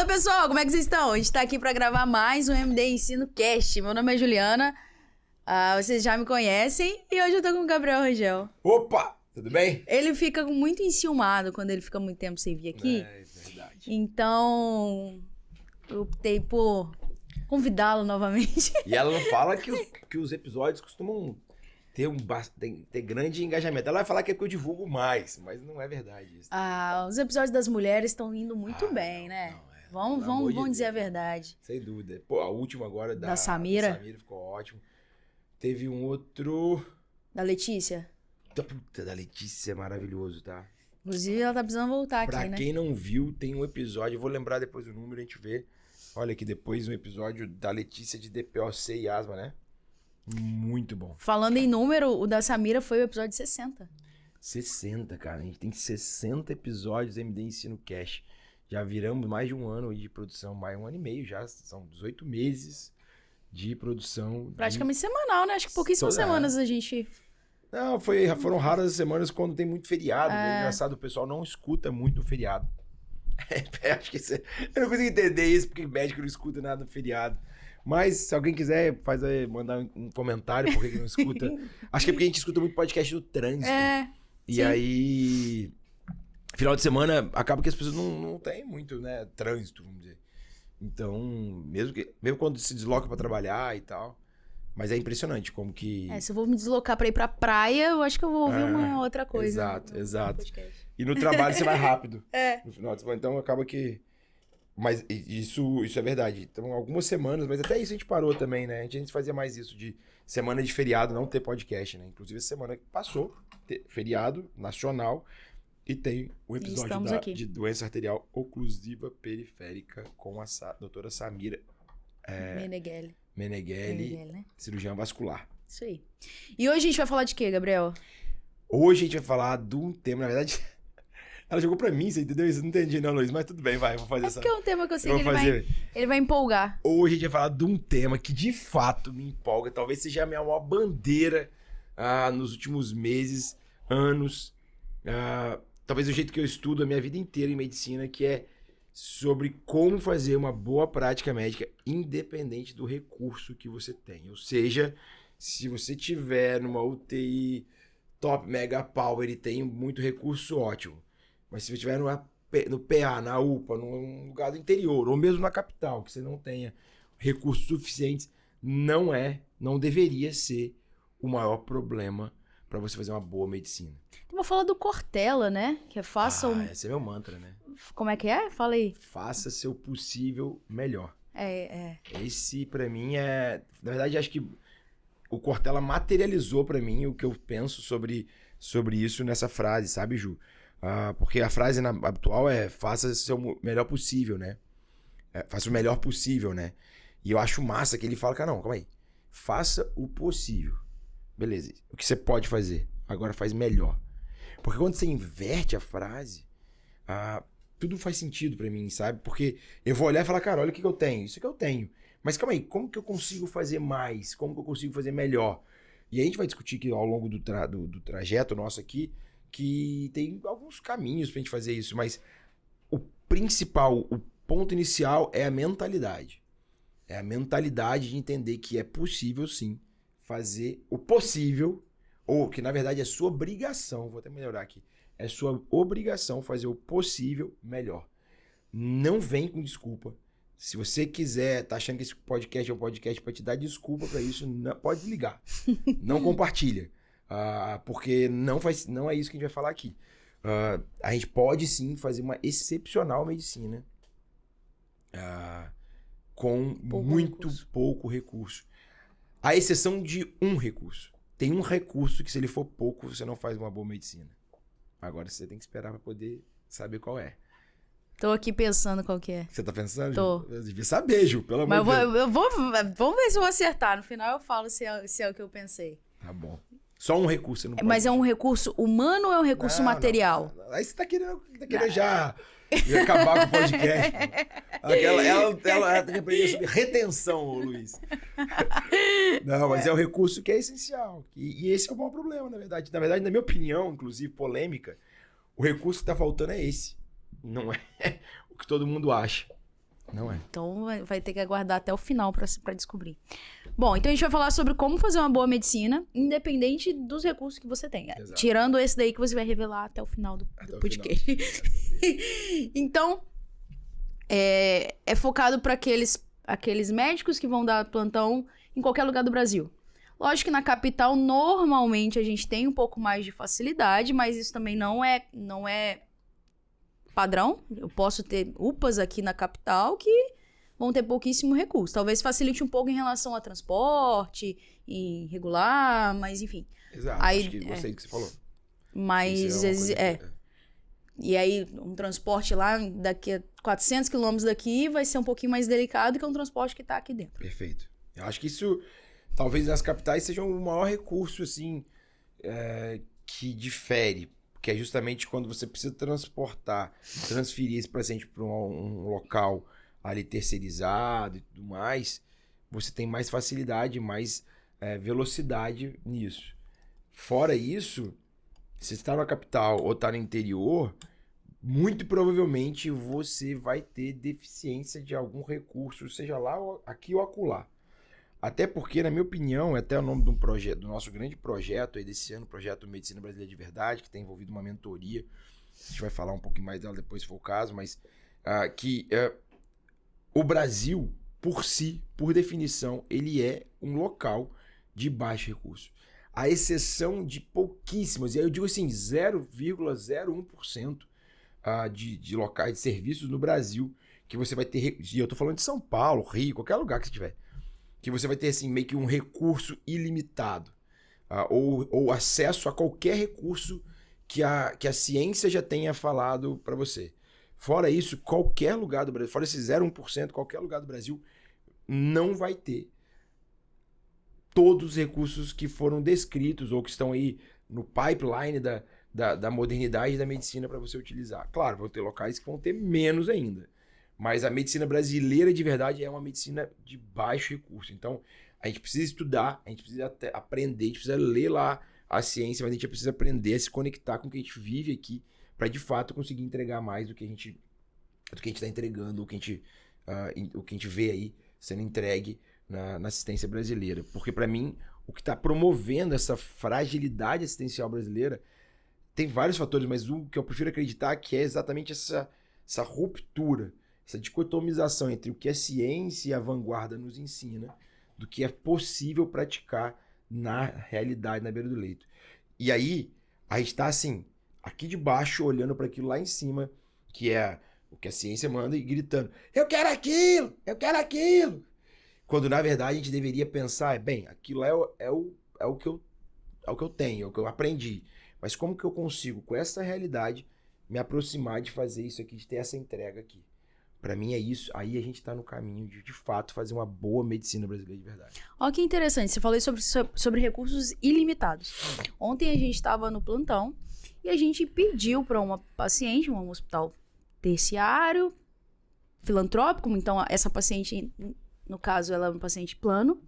Fala, pessoal, como é que vocês estão? A gente tá aqui pra gravar mais um MD Ensino Cast. Meu nome é Juliana, vocês já me conhecem e hoje eu tô com o Gabriel Rangel. Opa! Tudo bem? Ele fica muito enciumado quando ele fica muito tempo sem vir aqui. É verdade. Então, eu optei por convidá-lo novamente. E ela não fala que os episódios costumam ter grande engajamento. Ela vai falar que é porque eu divulgo mais, mas não é verdade isso. Os episódios das mulheres estão indo muito bem, não, né? não, Vamos dizer a verdade. Sem dúvida. Pô, a última agora Da Samira. Da Samira ficou ótimo. Teve um outro... Da Letícia. Puta, da Letícia, maravilhoso, tá? Inclusive, ela tá precisando voltar Pra aqui, né? quem não viu, tem um episódio, eu vou lembrar depois o número, a gente vê. Olha aqui, depois um episódio da Letícia de DPOC e asma, né? Muito bom. Falando em número, o da Samira foi o episódio 60. 60, cara. A gente tem 60 episódios MD Ensino Cash. Já viramos mais de um ano aí de produção, mais um ano e meio já. São 18 meses de produção. Praticamente semanal, né? Acho que pouquíssimas semanas a gente... Não, foram raras as semanas quando tem muito feriado. É engraçado, o pessoal não escuta muito no feriado. Acho que eu não consigo entender isso, porque médico não escuta nada no feriado. Mas se alguém quiser, mandar um comentário por que não escuta. Acho que é porque a gente escuta muito podcast do trânsito. E sim. aí, final de semana, acaba que as pessoas não têm muito, né, trânsito, vamos dizer. Então, mesmo quando se desloca pra trabalhar e tal. Mas é impressionante como que... se eu vou me deslocar pra ir pra praia, eu acho que eu vou ouvir uma outra coisa. Exato. E no trabalho você vai rápido. É. No final de semana, então acaba que... Mas isso é verdade. Então, algumas semanas, mas até isso a gente parou também, né? A gente fazia mais isso de semana de feriado, não ter podcast, né? Inclusive, essa semana que passou, feriado nacional, e tem o episódio de doença arterial oclusiva periférica com a doutora Samira Meneghelli, né? cirurgiã vascular. Isso aí. E hoje a gente vai falar de quê, Gabriel? Hoje a gente vai falar de um tema, na verdade... Ela jogou pra mim, você entendeu isso? Não entendi não, Luiz, mas tudo bem, vai, vou fazer essa... Porque é um tema que eu sei que ele vai empolgar. Hoje a gente vai falar de um tema que de fato me empolga, talvez seja a minha maior bandeira nos últimos meses, anos, talvez o jeito que eu estudo a minha vida inteira em medicina, que é sobre como fazer uma boa prática médica independente do recurso que você tem. Ou seja, se você tiver numa UTI top, mega power e tem muito recurso, ótimo. Mas se você estiver no PA, na UPA, num lugar do interior, ou mesmo na capital, que você não tenha recursos suficientes, não deveria ser o maior problema para você fazer uma boa medicina. Vou falar do Cortella, né? Que é Esse é meu mantra, né? Como é que é? Fala aí. Faça seu possível melhor. É. Esse, para mim, Na verdade, acho que o Cortella materializou para mim o que eu penso sobre isso nessa frase, sabe, Ju? Porque a frase habitual é faça o seu melhor possível, né? Faça o melhor possível, né? E eu acho massa que ele fala, cara, não, calma aí. Faça o possível. Beleza, o que você pode fazer? Agora faz melhor. Porque quando você inverte a frase, tudo faz sentido pra mim, sabe? Porque eu vou olhar e falar, cara, olha o que eu tenho. Isso que eu tenho. Mas calma aí, como que eu consigo fazer mais? Como que eu consigo fazer melhor? E a gente vai discutir aqui ao longo do trajeto nosso aqui, que tem alguns caminhos pra gente fazer isso, mas o principal, o ponto inicial é a mentalidade. É a mentalidade de entender que é possível, sim, fazer o possível, ou que na verdade é sua obrigação, vou até melhorar aqui, é sua obrigação fazer o possível melhor. Não vem com desculpa. Se você quiser, tá achando que esse podcast é um podcast pra te dar desculpa pra isso, não, pode desligar. Não compartilha. Porque não é isso que a gente vai falar aqui. A gente pode sim fazer uma excepcional medicina com pouco recurso. À exceção de um recurso. Tem um recurso que, se ele for pouco, você não faz uma boa medicina. Agora você tem que esperar para poder saber qual é. Tô aqui pensando qual que é. Você tá pensando? Tô. Eu devia saber, Ju, pelo amor de Deus. Vamos ver se eu vou acertar. No final eu falo se é o que eu pensei. Tá bom. Só um recurso, você não pode. Mas é um recurso humano ou é um recurso material? Não. Aí você tá querendo já acabar com o podcast. Ela tem que aprender sobre retenção, Luiz. Não, mas é um recurso que é essencial. E esse é o maior problema, na verdade. Na verdade, na minha opinião, inclusive polêmica, o recurso que tá faltando é esse. Não é o que todo mundo acha. Não é. Então vai ter que aguardar até o final pra descobrir. Bom, então a gente vai falar sobre como fazer uma boa medicina, independente dos recursos que você tem. Exato. Tirando esse daí que você vai revelar até o final do podcast. Então, é focado para aqueles médicos que vão dar plantão em qualquer lugar do Brasil. Lógico que na capital, normalmente, a gente tem um pouco mais de facilidade, mas isso também não é padrão. Eu posso ter UPAs aqui na capital que vão ter pouquíssimo recurso. Talvez facilite um pouco em relação a transporte, em regular, mas enfim. Exato, aí, acho que gostei do que você falou. Mas, E aí, um transporte lá, daqui a 400 quilômetros daqui, vai ser um pouquinho mais delicado que um transporte que tá aqui dentro. Perfeito. Eu acho que isso, talvez nas capitais, seja o maior recurso, assim, que difere. Que é justamente quando você precisa transferir esse paciente para um local ali terceirizado e tudo mais, você tem mais facilidade, mais velocidade nisso. Fora isso, se está na capital ou está no interior, muito provavelmente você vai ter deficiência de algum recurso, seja lá, aqui ou acolá. Até porque, na minha opinião, é até o nome de um projeto, do nosso grande projeto aí desse ano, o projeto Medicina Brasileira de Verdade, que tem envolvido uma mentoria. A gente vai falar um pouquinho mais dela depois, se for o caso, mas o Brasil, por si, por definição, ele é um local de baixo recurso. A exceção de pouquíssimas, e aí eu digo assim, 0,01% de locais, de serviços no Brasil, que você vai ter, e eu tô falando de São Paulo, Rio, qualquer lugar que você tiver, que você vai ter assim, meio que um recurso ilimitado, ou acesso a qualquer recurso que a ciência já tenha falado para você. Fora isso, qualquer lugar do Brasil, fora esse 0,1%, qualquer lugar do Brasil não vai ter todos os recursos que foram descritos ou que estão aí no pipeline da modernidade da medicina para você utilizar. Claro, vão ter locais que vão ter menos ainda. Mas a medicina brasileira, de verdade, é uma medicina de baixo recurso. Então, a gente precisa estudar, a gente precisa aprender, a gente precisa ler lá a ciência, mas a gente precisa aprender a se conectar com o que a gente vive aqui para, de fato, conseguir entregar mais do que a gente está entregando, o que a gente vê aí sendo entregue na assistência brasileira. Porque, para mim, o que está promovendo essa fragilidade assistencial brasileira tem vários fatores, mas o que eu prefiro acreditar que é exatamente essa ruptura, essa dicotomização entre o que a ciência e a vanguarda nos ensina do que é possível praticar na realidade, na beira do leito. E aí, a gente está assim, aqui de baixo, olhando para aquilo lá em cima, que é o que a ciência manda e gritando, eu quero aquilo, eu quero aquilo. Quando, na verdade, a gente deveria pensar, bem, aquilo é o que eu tenho, é o que eu aprendi. Mas como que eu consigo, com essa realidade, me aproximar de fazer isso aqui, de ter essa entrega aqui? Para mim é isso, aí a gente tá no caminho de fato, fazer uma boa medicina brasileira de verdade. Olha que interessante, você falou sobre recursos ilimitados. Ontem a gente estava no plantão e a gente pediu para uma paciente, um hospital terciário, filantrópico, então essa paciente, no caso, ela é uma paciente plano,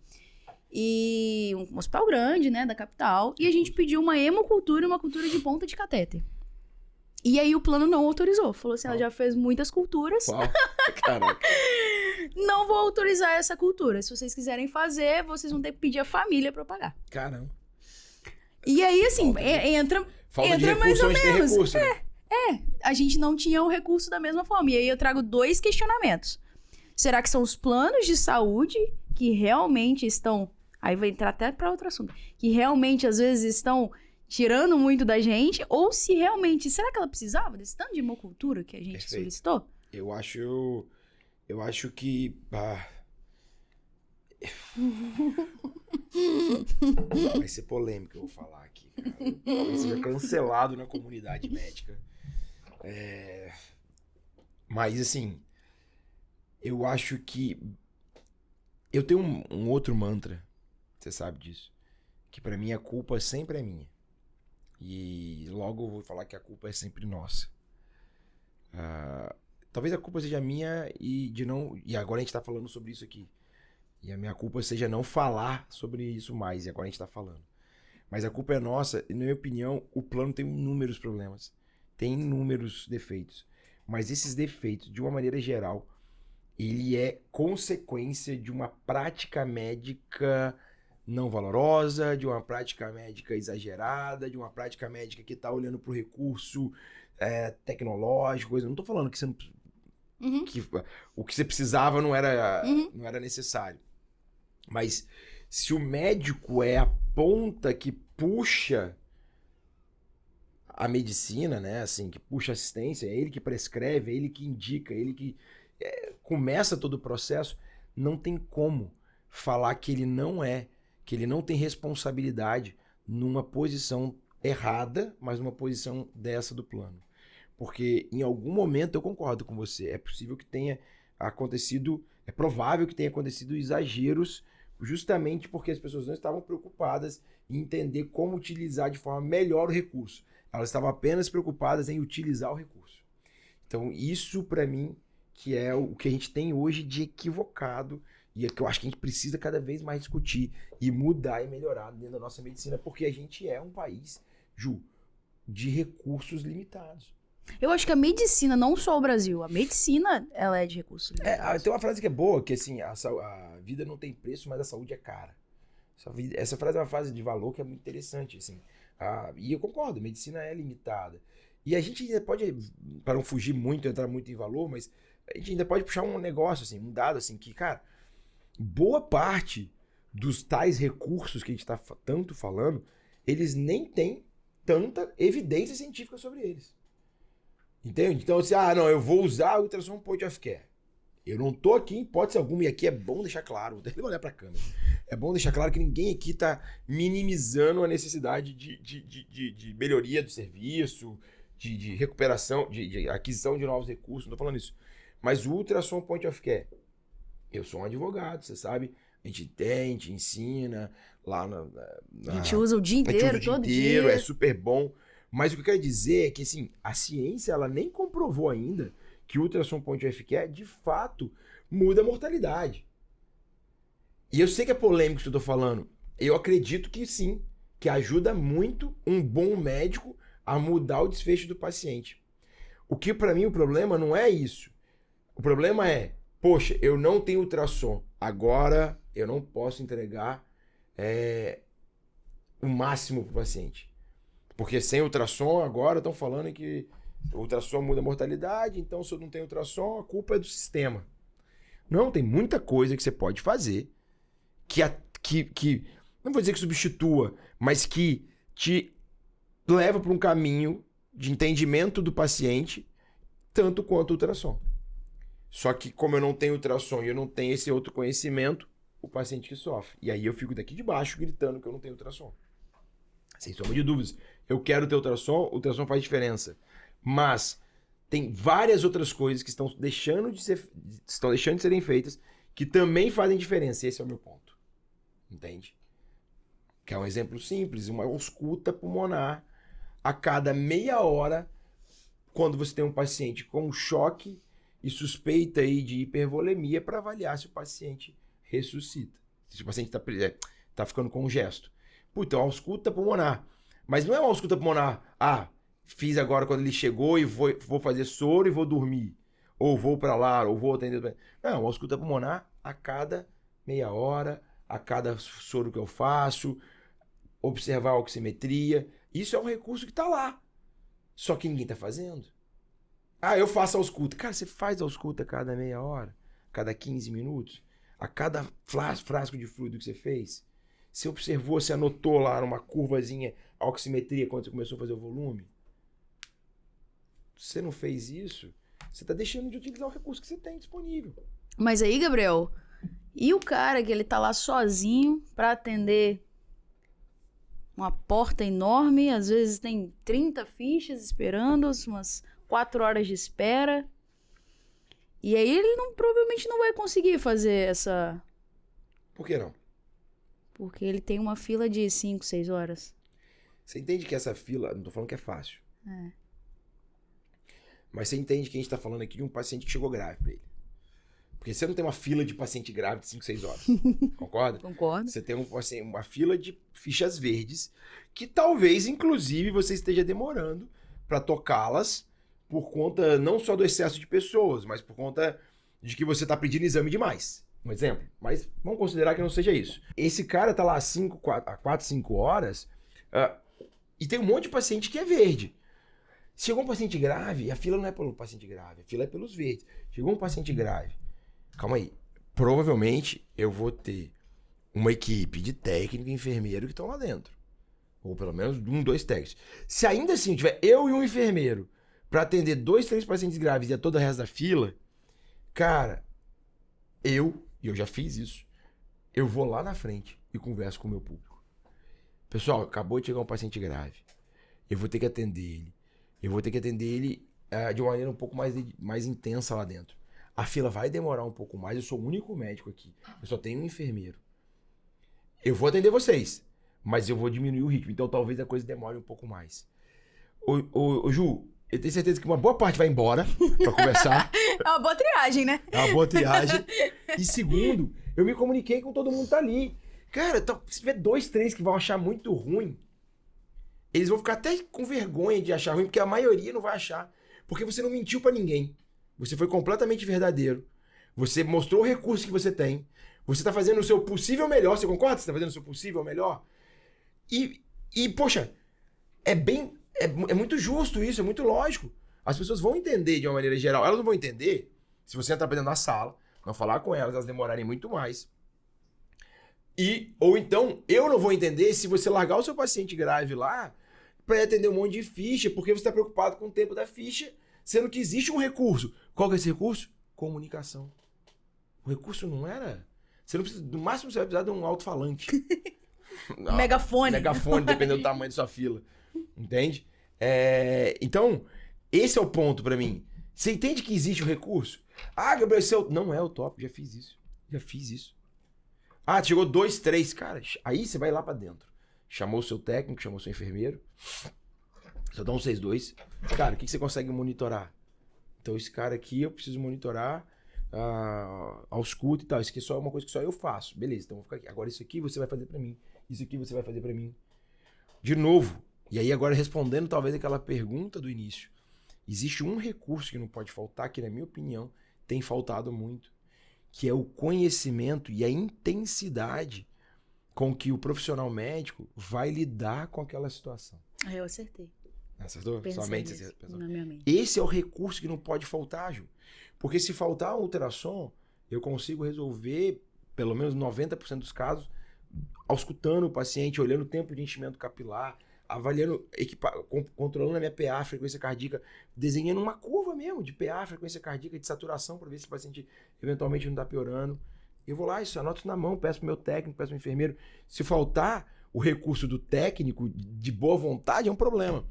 e um hospital grande, né, da capital, e a gente pediu uma hemocultura e uma cultura de ponta de catéter. E aí o plano não autorizou. Falou assim, ela já fez muitas culturas. Uau. Caraca. Não vou autorizar essa cultura. Se vocês quiserem fazer, vocês vão ter que pedir a família pra eu pagar. Caramba. E aí, assim, Falta de mais recurso ou onde tem menos. recurso. A gente não tinha o recurso da mesma forma. E aí eu trago 2 questionamentos. Será que são os planos de saúde que realmente estão... Aí vai entrar até pra outro assunto. Que realmente, às vezes, estão tirando muito da gente, ou se realmente... Será que ela precisava desse tanto de hemocultura que a gente solicitou? Eu acho que... Vai ser polêmico eu vou falar aqui, cara. Talvez seja cancelado na comunidade médica. Mas, assim... Eu acho que... Eu tenho um outro mantra, você sabe disso, que pra mim a culpa sempre é minha. E logo eu vou falar que a culpa é sempre nossa. Talvez a culpa seja minha e agora a gente tá falando sobre isso aqui. E a minha culpa seja não falar sobre isso mais, e agora a gente tá falando. Mas a culpa é nossa, e na minha opinião, o plano tem inúmeros problemas. Tem inúmeros defeitos. Mas esses defeitos, de uma maneira geral, ele é consequência de uma prática médica não valorosa, de uma prática médica exagerada, de uma prática médica que está olhando para o recurso tecnológico, coisa. Não estou falando que você não, que o que você precisava não era necessário. Mas se o médico é a ponta que puxa a medicina, né, assim, que puxa a assistência, é ele que prescreve, é ele que indica, é ele que começa todo o processo, não tem como falar que ele não tem responsabilidade numa posição errada, mas numa posição dessa do plano. Porque em algum momento eu concordo com você, é possível que tenha acontecido, é provável que tenha acontecido exageros, justamente porque as pessoas não estavam preocupadas em entender como utilizar de forma melhor o recurso. Elas estavam apenas preocupadas em utilizar o recurso. Então isso para mim que é o que a gente tem hoje de equivocado e é que eu acho que a gente precisa cada vez mais discutir e mudar e melhorar dentro da nossa medicina, porque a gente é um país, Ju, de recursos limitados. Eu acho que a medicina, não só o Brasil, a medicina, ela é de recursos limitados. Tem uma frase que é boa, que assim, a vida não tem preço, mas a saúde é cara. Essa frase é uma frase de valor que é muito interessante, assim. E eu concordo, a medicina é limitada. E a gente ainda pode, para não fugir muito, entrar muito em valor, mas a gente ainda pode puxar um negócio, assim, um dado, assim, que, cara, boa parte dos tais recursos que a gente está tanto falando, eles nem têm tanta evidência científica sobre eles. Entende? Então, assim, não, eu vou usar o ultrassom point of care. Eu não tô aqui em hipótese alguma, e aqui é bom deixar claro, vou olhar pra câmera. É bom deixar claro que ninguém aqui tá minimizando a necessidade de melhoria do serviço, de recuperação, de aquisição de novos recursos, não tô falando isso. Mas o ultrassom point of care, eu sou um advogado, você sabe, a gente ensina lá a gente usa o dia inteiro, todo dia. É super bom. Mas o que eu quero dizer é que, assim, a ciência, ela nem comprovou ainda que o ultrassom point of care, de fato, muda a mortalidade. E eu sei que é polêmico isso que eu tô falando. Eu acredito que sim, que ajuda muito um bom médico a mudar o desfecho do paciente. O que, pra mim, o problema não é isso. O problema é, poxa, eu não tenho ultrassom. Agora, eu não posso entregar o máximo pro paciente. Porque sem ultrassom, agora estão falando que o ultrassom muda a mortalidade, então se eu não tenho ultrassom, a culpa é do sistema. Não, tem muita coisa que você pode fazer que não vou dizer que substitua, mas que te leva para um caminho de entendimento do paciente, tanto quanto o ultrassom. Só que como eu não tenho ultrassom e eu não tenho esse outro conhecimento, o paciente que sofre. E aí eu fico daqui de baixo gritando que eu não tenho ultrassom. Sem sombra de dúvidas. Eu quero ter ultrassom, o ultrassom faz diferença. Mas tem várias outras coisas que estão deixando de serem feitas que também fazem diferença. Esse é o meu ponto. Entende? Que é um exemplo simples, uma ausculta pulmonar a cada meia hora, quando você tem um paciente com choque e suspeita aí de hipervolemia, para avaliar se o paciente ressuscita. Se o paciente tá ficando com um gesto. Puta, é uma ausculta pulmonar. Mas não é uma ausculta pulmonar, fiz agora quando ele chegou e vou fazer soro e vou dormir. Ou vou para lá, ou vou atender. Não, uma ausculta pulmonar a cada meia hora, a cada soro que eu faço, observar a oximetria. Isso é um recurso que tá lá. Só que ninguém tá fazendo. Eu faço a ausculta. Cara, você faz a ausculta a cada meia hora, a cada 15 minutos, a cada frasco de fluido que você fez. Você observou, você anotou lá numa curvazinha a oximetria quando você começou a fazer o volume? Você não fez isso, você está deixando de utilizar o recurso que você tem disponível. Mas aí, Gabriel, e o cara que ele tá lá sozinho para atender uma porta enorme, às vezes tem 30 fichas esperando, umas 4 horas de espera. E aí ele provavelmente não vai conseguir fazer essa... Por que não? Porque ele tem uma fila de 5, 6 horas. Você entende que essa fila, não tô falando que é fácil. Mas você entende que a gente tá falando aqui de um paciente que chegou grave pra ele. Porque você não tem uma fila de paciente grave de 5, 6 horas. Concorda? Concordo. Você tem uma fila de fichas verdes que talvez, inclusive, você esteja demorando pra tocá-las por conta não só do excesso de pessoas, mas por conta de que você tá pedindo exame demais. Um exemplo. Mas vamos considerar que não seja isso. Esse cara tá lá há 4, 5 horas e tem um monte de paciente que é verde. Chegou um paciente grave, a fila não é pelo paciente grave, a fila é pelos verdes. Chegou um paciente grave. Calma aí. Provavelmente eu vou ter uma equipe de técnico e enfermeiro que estão lá dentro. Ou pelo menos 1, 2 técnicos. Se ainda assim tiver eu e um enfermeiro pra atender 2, 3 pacientes graves e a toda a resto da fila, cara, e eu já fiz isso, eu vou lá na frente e converso com o meu público. Pessoal, acabou de chegar um paciente grave. Eu vou ter que atender ele. Eu vou ter que atender ele de uma maneira um pouco mais intensa lá dentro. A fila vai demorar um pouco mais, eu sou o único médico aqui. Eu só tenho um enfermeiro. Eu vou atender vocês, mas eu vou diminuir o ritmo. Então talvez a coisa demore um pouco mais. Ô Ju, eu tenho certeza que uma boa parte vai embora pra conversar. É uma boa triagem, né? É uma boa triagem. E segundo, eu me comuniquei com todo mundo que tá ali. Cara, se tiver 2, 3 que vão achar muito ruim, eles vão ficar até com vergonha de achar ruim, porque a maioria não vai achar. Porque você não mentiu pra ninguém. Você foi completamente verdadeiro. Você mostrou o recurso que você tem. Você tá fazendo o seu possível melhor. Você concorda que você tá fazendo o seu possível melhor? E poxa, é muito justo isso, é muito lógico. As pessoas vão entender de uma maneira geral. Elas não vão entender se você entrar pra dentro da sala, não falar com elas demorarem muito mais. Ou então, eu não vou entender se você largar o seu paciente grave lá pra atender um monte de ficha, porque você tá preocupado com o tempo da ficha, sendo que existe um recurso. Qual que é esse recurso? Comunicação. O recurso não era... Você não precisa, no máximo você vai precisar de um alto-falante. Megafone. Megafone, dependendo do tamanho da sua fila. Entende? Então, esse é o ponto pra mim. Você entende que existe o recurso? Ah, Gabriel, não é o top, já fiz isso. Ah, chegou 2, 3, cara. Aí você vai lá pra dentro. Chamou o seu técnico, chamou o seu enfermeiro. Só dá um 6-2. Cara, o que você consegue monitorar? Então, esse cara aqui eu preciso monitorar ao escuta e tal. Isso aqui é só uma coisa que só eu faço. Beleza, então vou ficar aqui. Agora isso aqui você vai fazer pra mim. Isso aqui você vai fazer pra mim. De novo. E aí agora respondendo talvez aquela pergunta do início. Existe um recurso que não pode faltar, que na minha opinião tem faltado muito. Que é o conhecimento e a intensidade com que o profissional médico vai lidar com aquela situação. Eu acertei. Acertou? Somente você pensou. Na minha mente. Esse é o recurso que não pode faltar, Ju. Porque se faltar um ultrassom, eu consigo resolver, pelo menos 90% dos casos, auscultando o paciente, olhando o tempo de enchimento capilar, avaliando, controlando a minha PA, frequência cardíaca, desenhando uma curva mesmo de PA, frequência cardíaca, de saturação, para ver se o paciente eventualmente não está piorando. Eu vou lá, isso anoto isso na mão, peço pro meu técnico, peço pro meu enfermeiro. Se faltar o recurso do técnico de boa vontade, é um problema.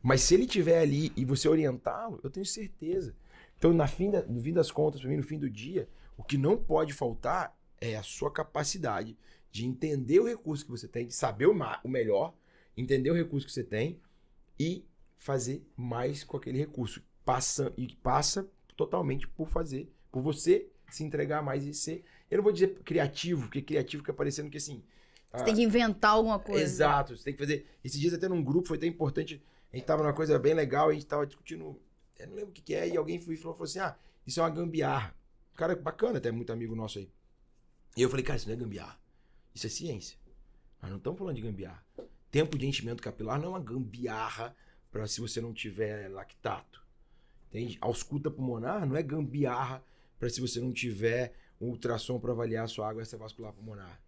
Mas se ele estiver ali e você orientá-lo, eu tenho certeza. Então, no fim das contas, para mim, no fim do dia, o que não pode faltar é a sua capacidade de entender o recurso que você tem, de saber o melhor, entender o recurso que você tem e fazer mais com aquele recurso. Passa totalmente por você se entregar mais e ser... Eu não vou dizer criativo, porque criativo fica parecendo que assim... Você tem que inventar alguma coisa. Exato, você tem que fazer... Esses dias até num grupo foi até importante, a gente tava numa coisa bem legal, a gente tava discutindo, eu não lembro o que é, e alguém falou assim, isso é uma gambiarra. Um cara bacana, até muito amigo nosso aí. E eu falei, cara, isso não é gambiarra, isso é ciência. Nós não estamos falando de gambiarra. Tempo de enchimento capilar não é uma gambiarra para se você não tiver lactato. Entende? Ausculta pulmonar não é gambiarra para se você não tiver um ultrassom para avaliar a sua água extravascular pulmonar.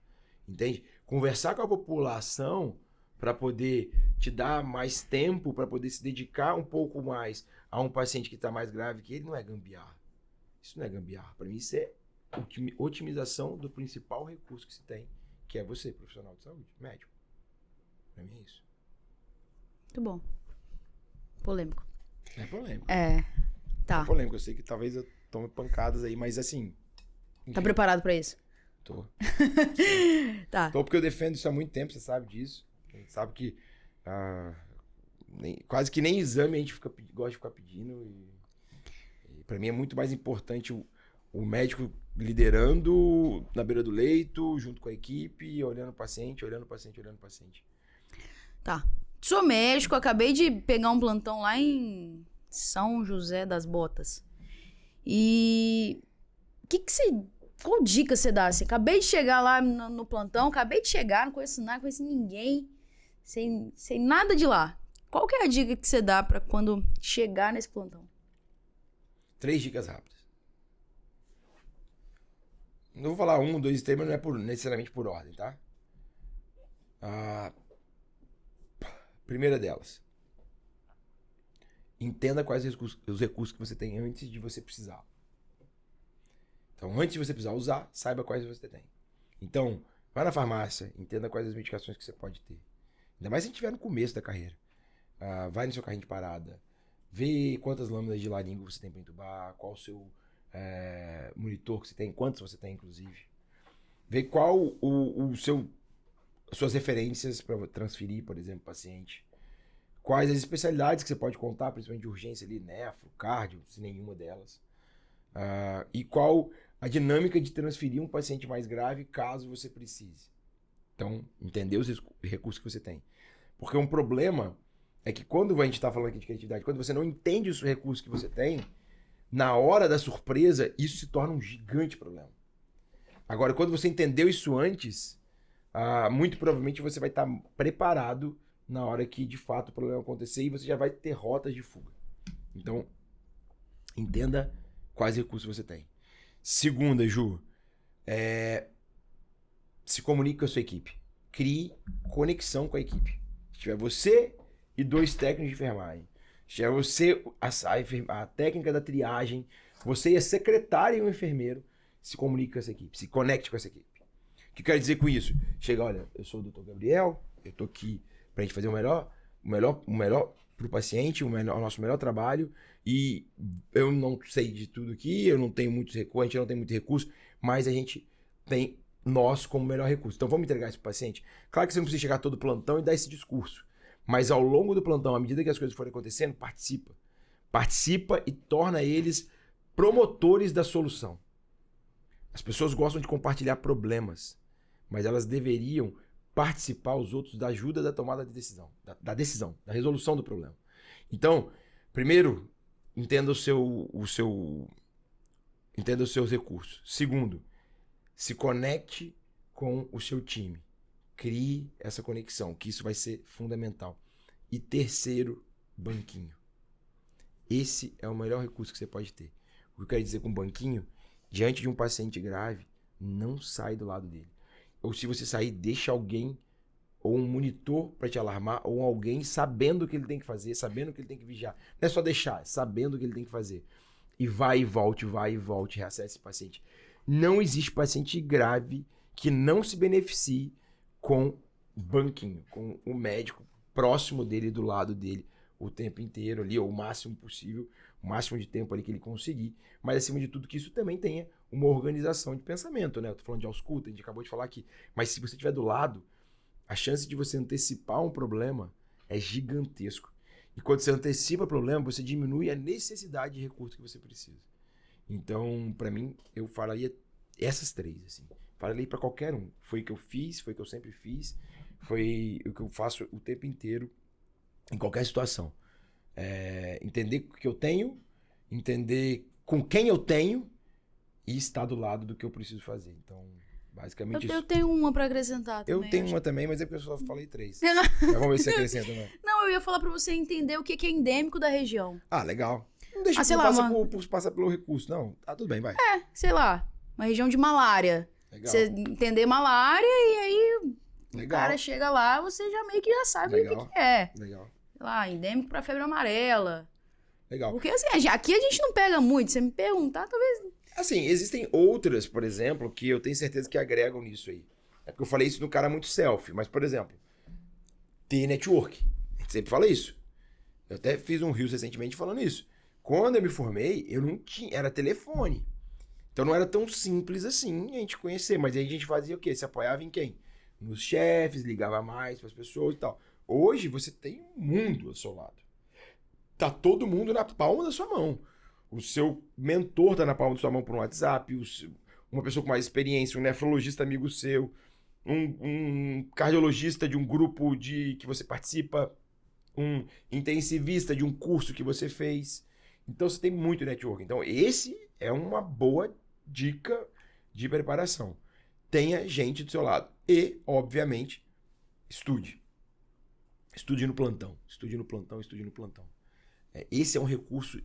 Entende? Conversar com a população para poder te dar mais tempo, para poder se dedicar um pouco mais a um paciente que está mais grave que ele, não é gambiarra. Isso não é gambiarra. Para mim, isso é otimização do principal recurso que se tem, que é você, profissional de saúde, médico. Pra mim é isso. Muito bom. Polêmico. É polêmico. Tá. É polêmico. Eu sei que talvez eu tome pancadas aí, mas assim... Enfim, Tá preparado pra isso? Tô. Tá. Tô porque eu defendo isso há muito tempo, você sabe disso. A gente sabe que quase que nem exame a gente gosta de ficar pedindo. E pra mim é muito mais importante o médico liderando na beira do leito, junto com a equipe, olhando o paciente. Tá. Sou médico, acabei de pegar um plantão lá em São José das Botas. E Qual dica você dá? Assim, acabei de chegar lá no plantão, não conheço nada, não conheço ninguém, sem nada de lá. Qual que é a dica que você dá pra quando chegar nesse plantão? 3 dicas rápidas. Não vou falar 1, 2 e 3, mas não é necessariamente por ordem, tá? Primeira delas. Entenda quais os recursos que você tem antes de você precisar. Então, antes de você precisar usar, saiba quais você tem. Então, vai na farmácia, entenda quais as medicações que você pode ter. Ainda mais se estiver no começo da carreira. Vai no seu carrinho de parada, vê quantas lâminas de laringo você tem para entubar, qual o seu monitor que você tem, quantos você tem, inclusive. Vê qual suas referências para transferir, por exemplo, paciente. Quais as especialidades que você pode contar, principalmente de urgência ali, nefro, cardio, se nenhuma delas. E qual a dinâmica de transferir um paciente mais grave caso você precise. Então, entender os recursos que você tem. Porque um problema é que quando a gente está falando aqui de criatividade, quando você não entende os recursos que você tem, na hora da surpresa, isso se torna um gigante problema. Agora, quando você entendeu isso antes, muito provavelmente você vai estar preparado na hora que de fato o problema acontecer e você já vai ter rotas de fuga. Então, entenda quais recursos você tem. Segunda, Ju, se comunique com a sua equipe. Crie conexão com a equipe. Se tiver você e 2 técnicos de enfermagem, se tiver você, a técnica da triagem, você e a secretária e o enfermeiro, se comunique com essa equipe, se conecte com essa equipe. O que eu quero dizer com isso? Chega, olha, eu sou o Dr. Gabriel, eu tô aqui pra gente fazer o melhor pro paciente, o nosso melhor trabalho, e eu não sei de tudo aqui, eu não tenho muitos recursos, a gente não tem muito recurso, mas a gente tem nós como melhor recurso. Então vamos entregar isso pro paciente? Claro que você não precisa chegar todo plantão e dar esse discurso, mas ao longo do plantão, à medida que as coisas forem acontecendo, participa. Participa e torna eles promotores da solução. As pessoas gostam de compartilhar problemas, mas elas deveriam participar os outros da ajuda da tomada de decisão, da decisão, da resolução do problema. Então, primeiro, entenda entenda os seus recursos. Segundo, se conecte com o seu time. Crie essa conexão, que isso vai ser fundamental. E terceiro, banquinho. Esse é o melhor recurso que você pode ter. O que eu quero dizer com banquinho, diante de um paciente grave, não sai do lado dele. Ou se você sair, deixa alguém, ou um monitor para te alarmar, ou alguém sabendo o que ele tem que fazer, sabendo o que ele tem que vigiar. Não é só deixar, é sabendo o que ele tem que fazer. E vai e volte, reacesse esse paciente. Não existe paciente grave que não se beneficie com banquinho, com o médico próximo dele, do lado dele, o tempo inteiro ali, ou o máximo possível, o máximo de tempo ali que ele conseguir, mas acima de tudo que isso também tenha uma organização de pensamento, né? Eu tô falando de ausculta, a gente acabou de falar aqui, mas se você estiver do lado, a chance de você antecipar um problema é gigantesco. E quando você antecipa o problema, você diminui a necessidade de recurso que você precisa. Então, para mim, eu falaria essas 3, assim. Falaria para qualquer um. Foi o que eu fiz, foi o que eu sempre fiz, foi o que eu faço o tempo inteiro, em qualquer situação. Entender o que eu tenho, entender com quem eu tenho e estar do lado do que eu preciso fazer. Então, basicamente isso. Eu tenho uma pra acrescentar também. Eu tenho uma também, mas é porque eu só falei 3. Mas vamos ver se você acrescenta, né? Não, eu ia falar pra você entender o que é endêmico da região. Ah, legal. Não deixa passar pelo recurso, não. Tá, tudo bem, vai. Sei lá, uma região de malária. Legal. Você entender malária e aí Legal. o cara chega lá, você já meio que já sabe o que é. Legal. Sei lá, endêmico pra febre amarela. Legal. Porque assim, aqui a gente não pega muito. Se você me perguntar, talvez... Assim, existem outras, por exemplo, que eu tenho certeza que agregam nisso aí. É porque eu falei isso no cara muito selfie, mas, por exemplo, ter network. A gente sempre fala isso. Eu até fiz um Reels recentemente falando isso. Quando eu me formei, eu não tinha... Era telefone. Então não era tão simples assim a gente conhecer. Mas aí a gente fazia o quê? Se apoiava em quem? Nos chefes, ligava mais para as pessoas e tal. Hoje você tem um mundo ao seu lado. Tá todo mundo na palma da sua mão. O seu mentor tá na palma da sua mão por um WhatsApp, uma pessoa com mais experiência, um nefrologista amigo seu, um cardiologista de um grupo que você participa, um intensivista de um curso que você fez. Então você tem muito network. Então esse é uma boa dica de preparação. Tenha gente do seu lado. E, obviamente, estude. Estude no plantão. Estude no plantão, estude no plantão. Esse é um recurso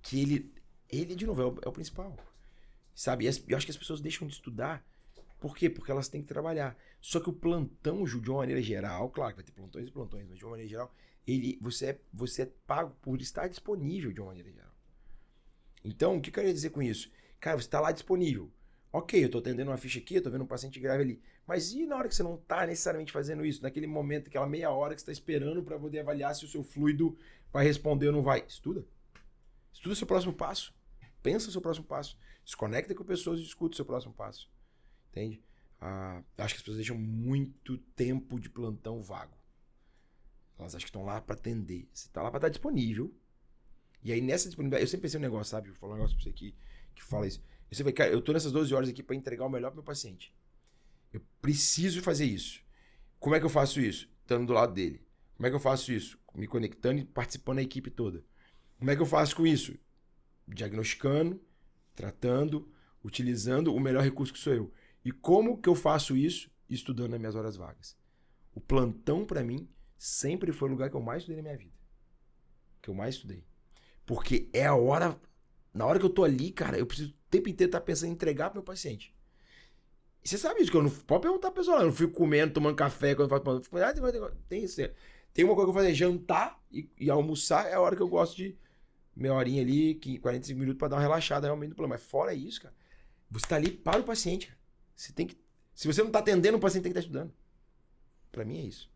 que ele de novo, é o principal. Sabe? Eu acho que as pessoas deixam de estudar. Por quê? Porque elas têm que trabalhar. Só que o plantão, Ju, de uma maneira geral, claro que vai ter plantões e plantões, mas de uma maneira geral, você é pago por estar disponível de uma maneira geral. Então, o que eu quero dizer com isso? Cara, você está lá disponível. Ok, eu estou atendendo uma ficha aqui, eu estou vendo um paciente grave ali. Mas e na hora que você não está necessariamente fazendo isso? Naquele momento, aquela meia hora que você está esperando para poder avaliar se o seu fluido vai responder ou não vai? Estuda. Estuda o seu próximo passo. Pensa o seu próximo passo. Se conecta com pessoas e discute o seu próximo passo. Entende? Acho que as pessoas deixam muito tempo de plantão vago. Elas acham que estão lá para atender. Você está lá para estar disponível. E aí nessa disponibilidade, eu sempre pensei um negócio, sabe? Vou falar um negócio para você aqui que fala isso. Eu sempre falei, cara, eu tô nessas 12 horas aqui para entregar o melhor pro meu paciente. Eu preciso fazer isso. Como é que eu faço isso? Estando do lado dele. Como é que eu faço isso? Me conectando e participando da equipe toda. Como é que eu faço com isso? Diagnosticando, tratando, utilizando o melhor recurso que sou eu. E como que eu faço isso? Estudando nas minhas horas vagas. O plantão, para mim, sempre foi o lugar que eu mais estudei na minha vida. Que eu mais estudei. Porque é a hora... Na hora que eu tô ali, cara, eu preciso o tempo inteiro estar pensando em entregar pro meu paciente. E você sabe isso, que eu não... Pode perguntar pro pessoal, eu não fico comendo, tomando café, quando eu faço... Tem isso. Tem uma coisa que eu fazer, jantar e almoçar é a hora que eu gosto de meia horinha ali, 45 minutos pra dar uma relaxada realmente no plano. Mas fora isso, cara, você tá ali para o paciente, cara. Você tem que... Se você não tá atendendo, o paciente tem que estar estudando. Pra mim é isso.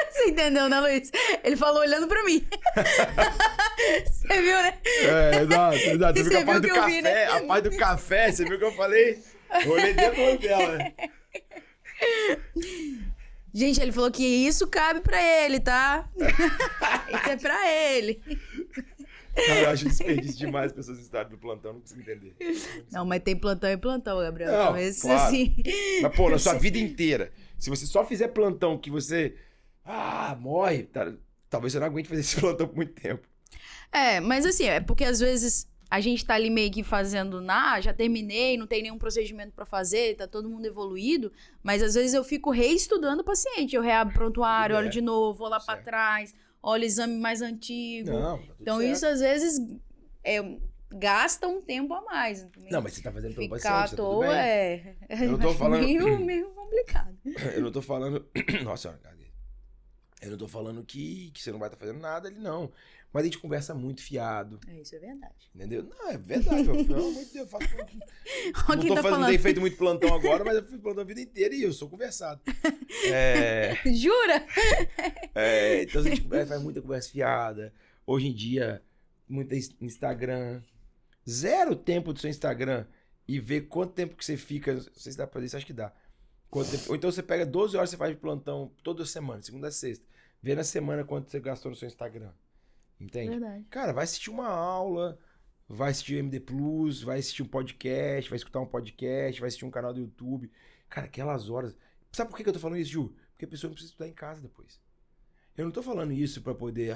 Você entendeu, né, Luiz? Ele falou olhando pra mim. Você viu, né? Exato. Você viu que a parte do café, né? A parte do café, você viu o que eu falei? Eu olhei dentro do olho dela. Gente, ele falou que isso cabe pra ele, tá? Isso é pra ele. Cara, eu acho desperdício demais as pessoas estarem no plantão, não consigo entender. Não, mas tem plantão e plantão, Gabriel. Não, talvez claro. Assim... Mas, pô, na sua vida inteira, se você só fizer plantão que você... morre, tá, talvez você não aguente fazer esse plantão por muito tempo. Mas assim, é porque às vezes a gente tá ali meio que fazendo, já terminei, não tem nenhum procedimento pra fazer, tá todo mundo evoluído, mas às vezes eu fico reestudando o paciente, eu reabro o prontuário, olho de novo, vou lá pra trás, olho o exame mais antigo. Não, tá tudo então certo. isso às vezes gasta um tempo a mais. Não, mas você tá fazendo pelo Ficar paciente, tá tudo bem. Eu não tô falando... meio complicado. Eu não tô falando... Nossa, cara. Eu não tô falando que você não vai estar fazendo nada ali, não. Mas a gente conversa muito fiado. Isso é verdade. Entendeu? Não, é verdade. Pelo amor de Deus, eu faço... Não tenho feito muito plantão agora, mas eu fiz plantão a vida inteira e eu sou conversado. Jura? Então a gente faz muita conversa fiada. Hoje em dia, muito Instagram. Zero tempo do seu Instagram e ver quanto tempo que você fica. Não sei se dá pra fazer isso, acho que dá. Ou então você pega 12 horas, você faz de plantão toda semana, segunda a sexta. Vê na semana quanto você gastou no seu Instagram. Entende? Verdade. Cara, vai assistir uma aula, vai assistir o MD Plus, vai assistir um podcast, vai escutar um podcast, vai assistir um canal do YouTube. Cara, aquelas horas... Sabe por que eu tô falando isso, Ju? Porque a pessoa não precisa estudar em casa depois. Eu não tô falando isso pra poder...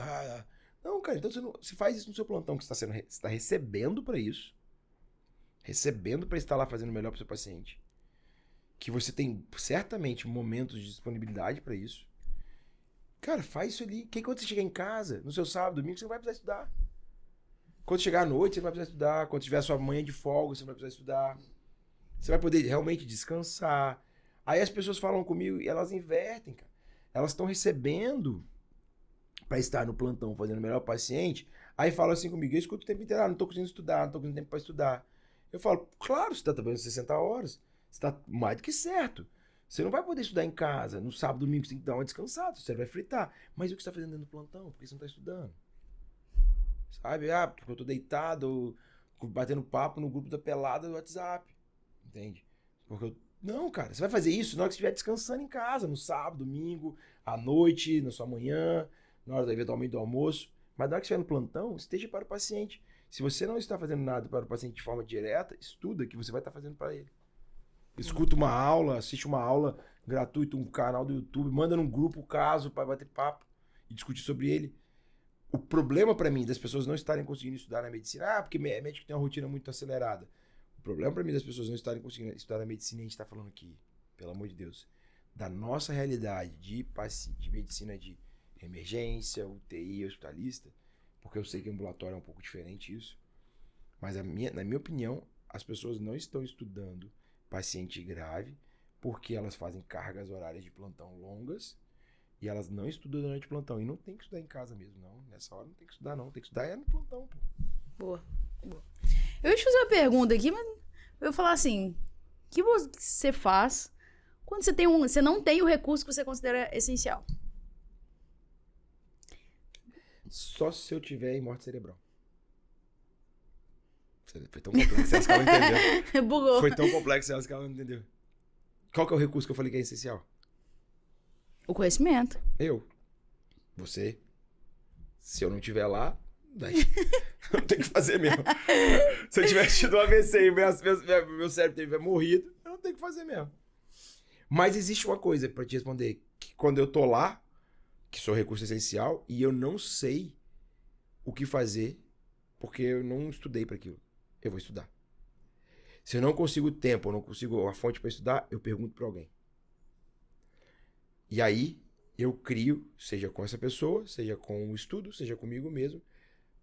Não, cara, então você faz isso no seu plantão, que você tá recebendo pra isso. Recebendo pra estar lá fazendo o melhor pro seu paciente. Que você tem, certamente, momentos de disponibilidade pra isso. Cara, faz isso ali. Que quando você chegar em casa, no seu sábado, domingo, você não vai precisar estudar. Quando chegar à noite, você não vai precisar estudar. Quando tiver a sua manhã de folga, você não vai precisar estudar. Você vai poder realmente descansar. Aí as pessoas falam comigo e elas invertem, cara. Elas estão recebendo pra estar no plantão fazendo o melhor paciente. Aí falam assim comigo, eu escuto o tempo inteiro, não tô conseguindo estudar, não tô conseguindo tempo pra estudar. Eu falo, claro, você tá trabalhando 60 horas. Você tá mais do que certo. Você não vai poder estudar em casa. No sábado, domingo, você tem que dar uma descansada. Você vai fritar. Mas o que você tá fazendo dentro do plantão? Por que você não tá estudando? Sabe? Porque eu tô deitado, batendo papo no grupo da pelada do WhatsApp. Entende? Não, cara. Você vai fazer isso na hora que você estiver descansando em casa. No sábado, domingo, à noite, na sua manhã, na hora eventualmente do almoço. Mas na hora que você estiver no plantão, esteja para o paciente. Se você não está fazendo nada para o paciente de forma direta, estuda que você vai estar fazendo para ele. Escuta uma aula, assiste uma aula gratuita, um canal do YouTube, manda num grupo o caso para bater papo e discutir sobre ele. O problema pra mim das pessoas não estarem conseguindo estudar na medicina, porque médico tem uma rotina muito acelerada. O problema pra mim das pessoas não estarem conseguindo estudar na medicina, a gente tá falando aqui, pelo amor de Deus, da nossa realidade de medicina de emergência, UTI, hospitalista, porque eu sei que ambulatório é um pouco diferente isso, mas na minha opinião, as pessoas não estão estudando paciente grave porque elas fazem cargas horárias de plantão longas e elas não estudam durante o plantão. E não tem que estudar em casa mesmo, não. Nessa hora não tem que estudar, não. Tem que estudar no plantão, pô. Boa. Eu ia te fazer uma pergunta aqui, mas eu vou falar assim, o que você faz quando você não tem o recurso que você considera essencial? Só se eu tiver em morte cerebral. Foi tão complexo essa que ela não entendeu. Bugou. Foi tão complexo essa que ela não entendeu. Qual que é o recurso que eu falei que é essencial? O conhecimento. Eu. Você. Se eu não tiver lá, daí não tem o que fazer mesmo. Se eu tivesse tido um AVC e meu cérebro tiver morrido, eu não tenho o que fazer mesmo. Mas existe uma coisa pra te responder, que quando eu tô lá, que sou recurso essencial, e eu não sei o que fazer, porque eu não estudei pra aquilo. Eu vou estudar. Se eu não consigo tempo, eu não consigo a fonte pra estudar, eu pergunto pra alguém. E aí, eu crio, seja com essa pessoa, seja com o estudo, seja comigo mesmo,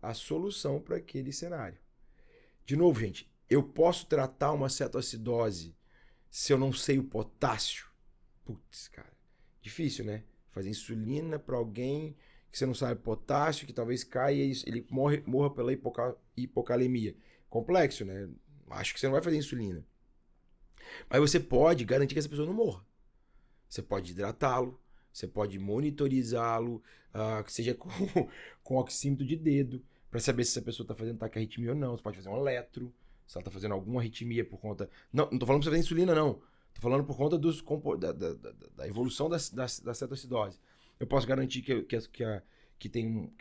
a solução para aquele cenário. De novo, gente, eu posso tratar uma cetoacidose se eu não sei o potássio? Putz, cara, difícil, né? Fazer insulina para alguém que você não sabe o potássio, que talvez caia e ele morra pela hipocalemia. Complexo, né? Acho que você não vai fazer insulina. Mas você pode garantir que essa pessoa não morra. Você pode hidratá-lo, você pode monitorizá-lo, que seja com oxímetro de dedo, para saber se essa pessoa está fazendo taquiarritmia ou não. Você pode fazer um eletro, se ela está fazendo alguma arritmia por conta... Não tô falando para você fazer insulina, não. Tô falando por conta da evolução da cetoacidose. Eu posso garantir que ela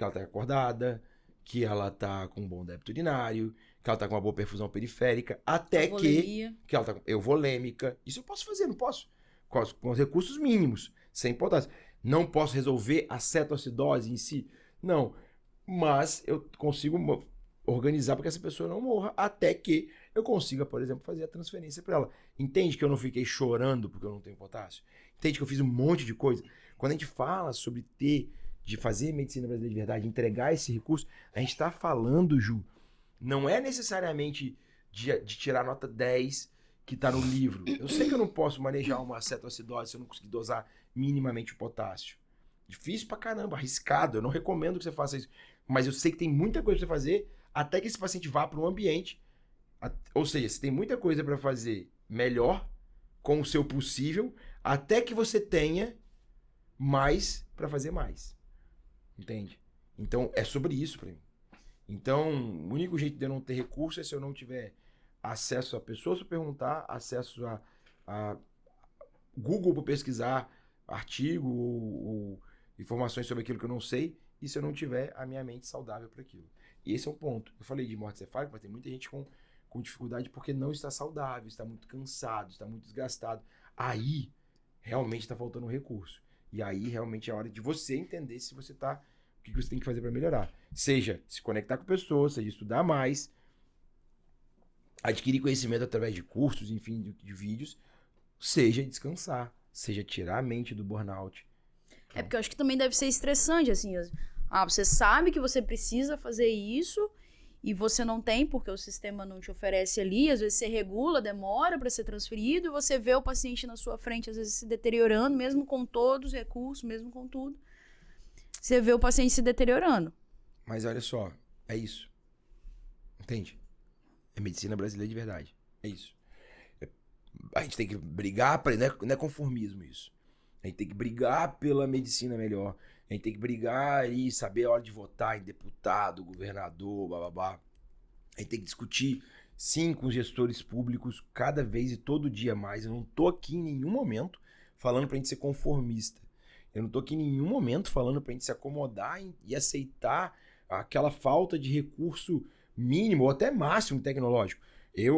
está acordada, que ela está com um bom débito urinário, que ela está com uma boa perfusão periférica, até que ela está euvolêmica. Isso eu posso fazer, não posso? Com os recursos mínimos, sem potássio. Não posso resolver a cetoacidose em si? Não. Mas eu consigo organizar para que essa pessoa não morra, até que eu consiga, por exemplo, fazer a transferência para ela. Entende que eu não fiquei chorando porque eu não tenho potássio? Entende que eu fiz um monte de coisa? Quando a gente fala sobre de fazer medicina brasileira de verdade, entregar esse recurso, a gente está falando, Ju, não é necessariamente de tirar nota 10 que está no livro. Eu sei que eu não posso manejar uma cetoacidose se eu não conseguir dosar minimamente o potássio. Difícil pra caramba, arriscado. Eu não recomendo que você faça isso. Mas eu sei que tem muita coisa pra você fazer até que esse paciente vá para um ambiente. Ou seja, você tem muita coisa para fazer melhor com o seu possível até que você tenha mais para fazer mais. Entende? Então, é sobre isso para mim. Então, o único jeito de eu não ter recurso é se eu não tiver acesso a pessoas para perguntar, acesso a Google para pesquisar artigo ou informações sobre aquilo que eu não sei, e se eu não tiver a minha mente saudável para aquilo. E esse é um ponto. Eu falei de morte cefálica, mas tem muita gente com dificuldade porque não está saudável, está muito cansado, está muito desgastado. Aí, realmente está faltando um recurso. E aí, realmente é a hora de você entender se você está... O que você tem que fazer para melhorar. Seja se conectar com pessoas, seja estudar mais, adquirir conhecimento através de cursos, enfim, de vídeos, seja descansar, seja tirar a mente do burnout. É porque eu acho que também deve ser estressante, assim. Você sabe que você precisa fazer isso e você não tem porque o sistema não te oferece ali. Às vezes você regula, demora para ser transferido e você vê o paciente na sua frente, às vezes se deteriorando, mesmo com todos os recursos, mesmo com tudo. Você vê o paciente se deteriorando. Mas olha só, é isso. Entende? É medicina brasileira de verdade. É isso. A gente tem que brigar, não é conformismo isso. A gente tem que brigar pela medicina melhor. A gente tem que brigar e saber a hora de votar em deputado, governador, bababá. A gente tem que discutir, sim, com os gestores públicos cada vez e todo dia mais. Eu não tô aqui em nenhum momento falando pra gente ser conformista. Eu não tô aqui em nenhum momento falando pra gente se acomodar e aceitar aquela falta de recurso mínimo ou até máximo tecnológico.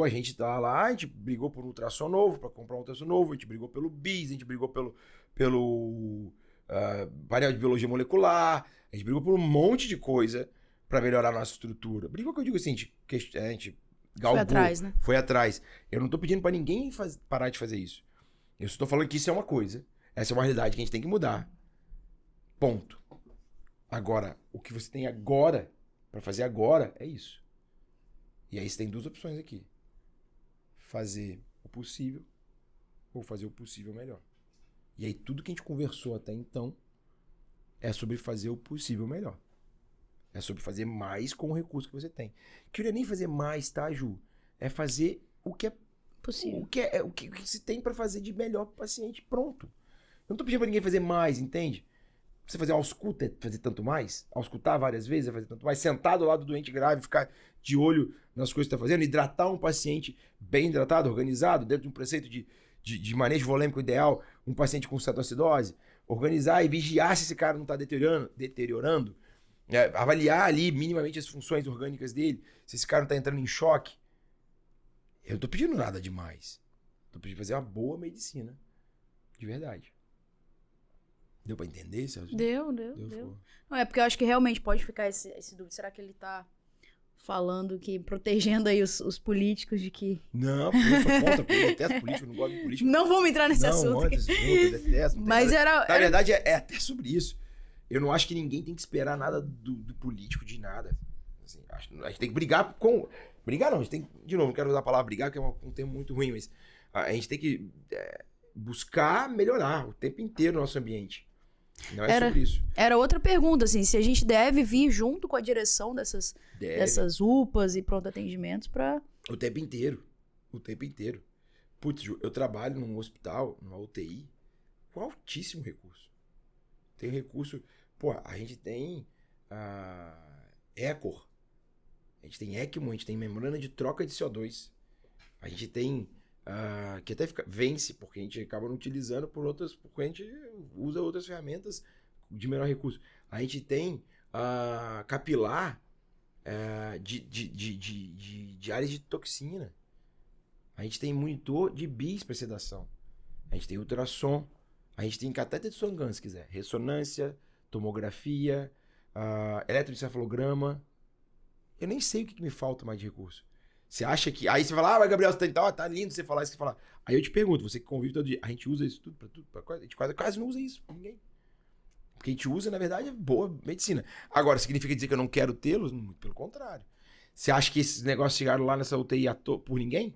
A gente tá lá, a gente brigou por um ultrassom novo, pra comprar um ultrassom novo, a gente brigou pelo BIS, a gente brigou painel de biologia molecular, a gente brigou por um monte de coisa pra melhorar a nossa estrutura. Brigou que eu digo assim, a gente galgou, Foi atrás, né? foi atrás. Eu não tô pedindo pra ninguém parar de fazer isso. Eu só tô falando que isso é uma coisa. Essa é uma realidade que a gente tem que mudar. Ponto. Agora, o que você tem agora, pra fazer agora, é isso. E aí você tem duas opções aqui. Fazer o possível ou fazer o possível melhor. E aí tudo que a gente conversou até então é sobre fazer o possível melhor. É sobre fazer mais com o recurso que você tem. Que não é nem fazer mais, tá, Ju? É fazer o que é Possível. o que se tem pra fazer de melhor pro paciente. Pronto. Eu não tô pedindo pra ninguém fazer mais, entende? Você fazer ausculta é fazer tanto mais? Auscultar várias vezes é fazer tanto mais? Sentar do lado do doente grave, ficar de olho nas coisas que tá fazendo, hidratar um paciente bem hidratado, organizado, dentro de um preceito de manejo volêmico ideal, um paciente com cetoacidose, organizar e vigiar se esse cara não tá deteriorando, avaliar ali minimamente as funções orgânicas dele, se esse cara não tá entrando em choque. Eu não tô pedindo nada demais. Tô pedindo fazer uma boa medicina. De verdade. Deu pra entender, Celso? Deu. Não, é porque eu acho que realmente pode ficar esse dúvida. Será que ele tá falando que, protegendo aí os políticos de que... Não, eu detesto político, eu não gosto de político. Não vamos entrar nesse assunto. Não, antes, eu detesto. Mas Na verdade, é até sobre isso. Eu não acho que ninguém tem que esperar nada do político, de nada. Assim, a gente tem que brigar com... Brigar não, a gente tem... De novo, não quero usar a palavra brigar, que é um termo muito ruim, mas a gente tem que buscar melhorar o tempo inteiro o nosso ambiente. Não é sobre isso. Era outra pergunta, assim, se a gente deve vir junto com a direção dessas UPAs e pronto atendimentos pra... O tempo inteiro. Putz, Ju, eu trabalho num hospital, numa UTI, com altíssimo recurso. Tem recurso... Pô, a gente tem ECOR. A gente tem ECMO, a gente tem membrana de troca de CO2. A gente tem... que até vence, porque a gente acaba não utilizando porque a gente usa outras ferramentas de menor recurso. A gente tem capilar de áreas de toxina. A gente tem monitor de bis para sedação. A gente tem ultrassom. A gente tem catéter de Swan-Ganz, se quiser. Ressonância, tomografia, eletroencefalograma. Eu nem sei o que me falta mais de recurso. Você acha que... Aí você fala, mas Gabriel, você tá lindo você falar isso que você falar. Aí eu te pergunto, você que convive todo dia, a gente usa isso tudo pra tudo? A gente quase não usa isso pra ninguém. Porque a gente usa, na verdade, é boa medicina. Agora, significa dizer que eu não quero tê-los? Muito pelo contrário. Você acha que esses negócios chegaram lá nessa UTI por ninguém?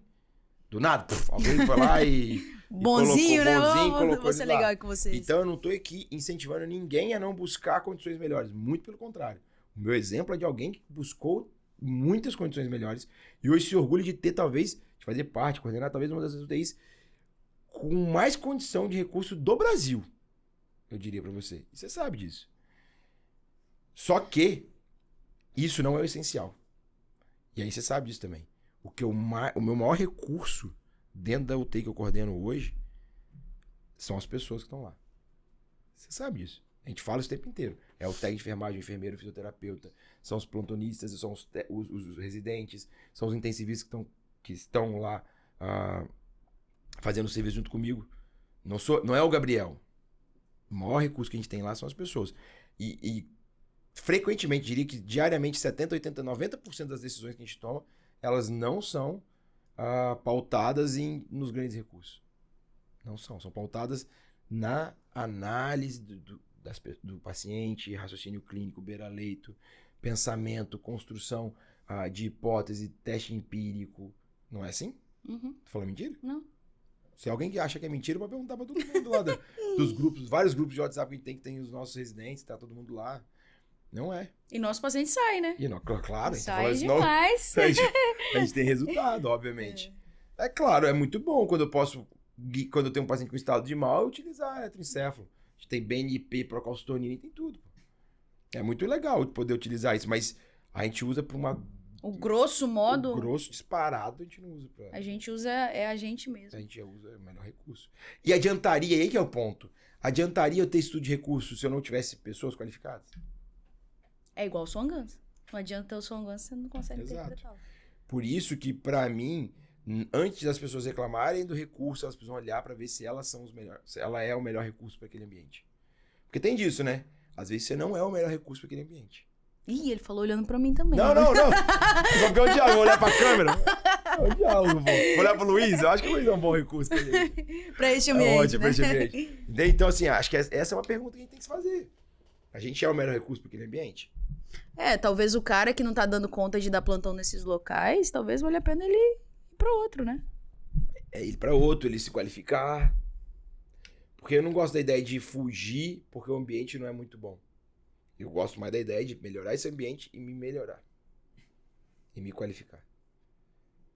Do nada? Alguém foi lá e... Bonzinho, né? Colocou Vou ser legal com vocês. Então eu não tô aqui incentivando ninguém a não buscar condições melhores. Muito pelo contrário. O meu exemplo é de alguém que buscou muitas condições melhores e hoje se orgulha de ter, talvez, de fazer parte, coordenar talvez uma das UTIs com mais condição de recurso do Brasil, eu diria pra você. E você sabe disso. Só que isso não é o essencial. E aí você sabe disso também. O meu maior recurso dentro da UTI que eu coordeno hoje são as pessoas que estão lá. Você sabe disso. A gente fala isso o tempo inteiro. É o técnico de enfermagem, o enfermeiro, o fisioterapeuta, são os plantonistas, são os residentes, são os intensivistas que estão lá fazendo o serviço junto comigo. Não é o Gabriel. O maior recurso que a gente tem lá são as pessoas. E frequentemente, diria que diariamente 70, 80, 90% das decisões que a gente toma, elas não são pautadas nos grandes recursos. Não são. São pautadas na análise do paciente, raciocínio clínico, beira-leito, pensamento, construção de hipótese, teste empírico. Não é assim? Uhum. Tô falando mentira? Não. Se alguém que acha que é mentira, pode perguntar pra todo mundo lá dos grupos, vários grupos de WhatsApp que tem os nossos residentes, tá todo mundo lá. Não é. E nosso paciente sai, né? E não, claro, a gente sai fala isso, demais. A gente tem resultado, obviamente. É claro, é muito bom quando eu tenho um paciente com estado de mal, eu utilizar eletroencefalo. A gente tem BNP, procalcitonina, tem tudo. É muito legal poder utilizar isso, mas a gente usa pra o grosso modo... O grosso disparado a gente não usa pra... A gente usa, a gente mesmo. A gente usa o melhor recurso. E adiantaria, aí que é o ponto. Adiantaria eu ter estudo de recurso se eu não tivesse pessoas qualificadas? É igual o Swan-Ganz. Não adianta ter o Swan-Ganz, você não consegue interpretar. Por isso que, pra mim, antes das pessoas reclamarem do recurso, elas precisam olhar pra ver se elas são os melhores, se ela é o melhor recurso para aquele ambiente. Porque tem disso, né? Às vezes você não é o melhor recurso para aquele ambiente. Ih, ele falou olhando pra mim também. Não. Só que é o diálogo, vou olhar pra câmera. É o diálogo, pô. Vou olhar pro Luiz, eu acho que o Luiz é um bom recurso pra ele. Pra este ambiente, ótimo, né? pra este ambiente. Então, assim, acho que essa é uma pergunta que a gente tem que se fazer. A gente é o melhor recurso para aquele ambiente? Talvez o cara que não tá dando conta de dar plantão nesses locais, talvez valha a pena ele ir pra outro, né? É ir pra outro, ele se qualificar. Porque eu não gosto da ideia de fugir porque o ambiente não é muito bom. Eu gosto mais da ideia de melhorar esse ambiente e me melhorar. E me qualificar.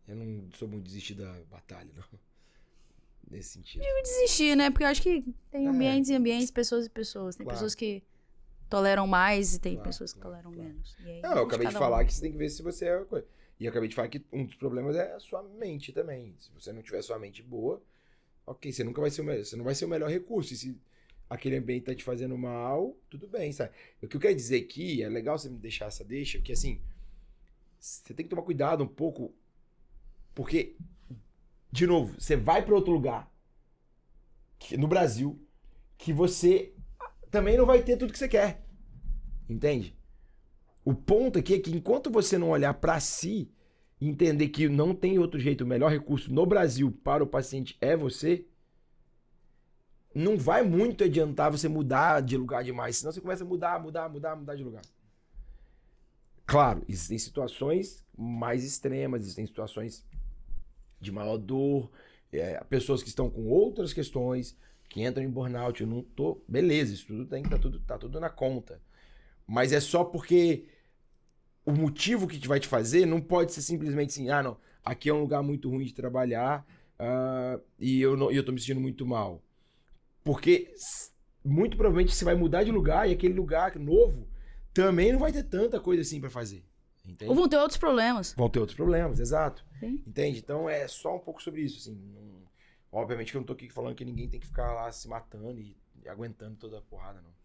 Eu não sou muito desistir da batalha, não. Nesse sentido. Eu desistir, né? Porque eu acho que tem ambientes e ambientes, pessoas e pessoas. Tem pessoas que toleram mais e tem pessoas que toleram menos. E aí, não, eu acabei de falar que você tem que ver se você é uma coisa. E eu acabei de falar que um dos problemas é a sua mente também. Se você não tiver sua mente boa, ok, você nunca vai ser o melhor. Você não vai ser o melhor recurso. E se aquele ambiente tá te fazendo mal, tudo bem, sabe? O que eu quero dizer aqui, é legal você me deixar essa deixa, que assim, você tem que tomar cuidado um pouco, porque, de novo, você vai para outro lugar, no Brasil, que você também não vai ter tudo que você quer. Entende? O ponto aqui é que enquanto você não olhar para si e entender que não tem outro jeito, o melhor recurso no Brasil para o paciente é você, não vai muito adiantar você mudar de lugar demais, senão você começa a mudar de lugar. Claro, existem situações mais extremas, existem situações de maior dor, pessoas que estão com outras questões, que entram em burnout, eu não tô... Beleza, isso tudo tá tudo na conta. Mas é só porque o motivo que vai te fazer não pode ser simplesmente assim, não, aqui é um lugar muito ruim de trabalhar e eu tô me sentindo muito mal. Porque muito provavelmente você vai mudar de lugar e aquele lugar novo também não vai ter tanta coisa assim pra fazer. Entende? Ou vão ter outros problemas. Vão ter outros problemas, exato. Sim. Entende? Então é só um pouco sobre isso, assim. Obviamente que eu não tô aqui falando que ninguém tem que ficar lá se matando e aguentando toda a porrada, não.